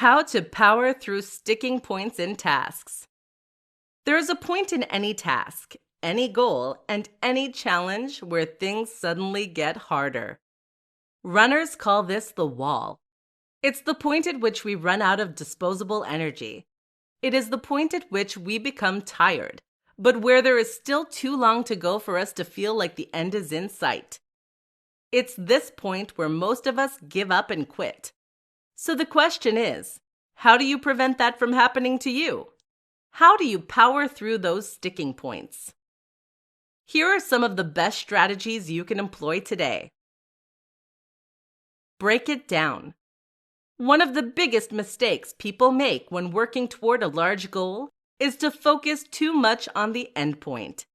How to power through sticking points in tasks. There is a point in any task, any goal, and any challenge where things suddenly get harder. Runners call this the wall. It's the point at which we run out of disposable energy. It is the point at which we become tired, but where there is still too long to go for us to feel like the end is in sight. It's this point where most of us give up and quit. So the question is, how do you prevent that from happening to you? How do you power through those sticking points? Here are some of the best strategies you can employ today. Break it down. One of the biggest mistakes people make when working toward a large goal is to focus too much on the endpoint.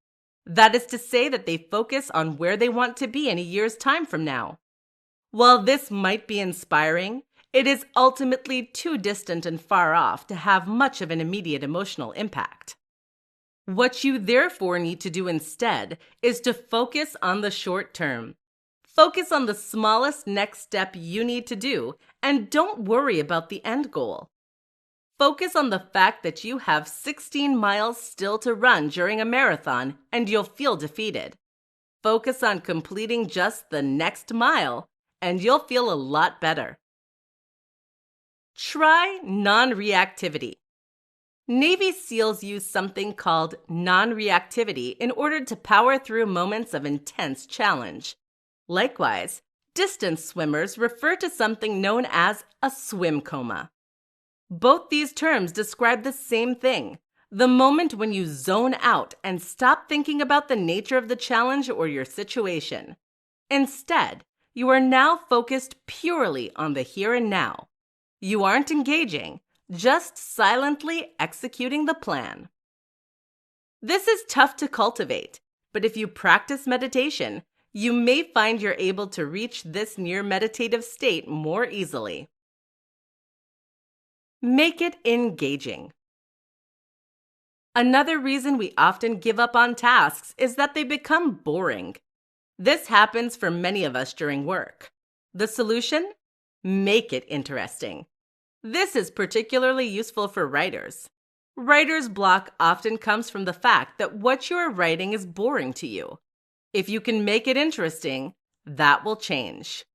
That is to say that they focus on where they want to be in a year's time from now. While this might be inspiring, it is ultimately too distant and far off to have much of an immediate emotional impact. What you therefore need to do instead is to focus on the short term. Focus on the smallest next step you need to do, and don't worry about the end goal. Focus on the fact that you have 16 miles still to run during a marathon and you'll feel defeated. Focus on completing just the next mile and you'll feel a lot better. Try non-reactivity. Navy SEALs use something called non-reactivity in order to power through moments of intense challenge. Likewise, distance swimmers refer to something known as a swim coma. Both these terms describe the same thing, the moment when you zone out and stop thinking about the nature of the challenge or your situation. Instead, you are now focused purely on the here and now. You aren't engaging, just silently executing the plan. This is tough to cultivate, but if you practice meditation, you may find you're able to reach this near meditative state more easily. Make it engaging. Another reason we often give up on tasks is that they become boring. This happens for many of us during work. The solution? Make it interesting. This is particularly useful for writers. Writer's block often comes from the fact that what you are writing is boring to you. If you can make it interesting, that will change.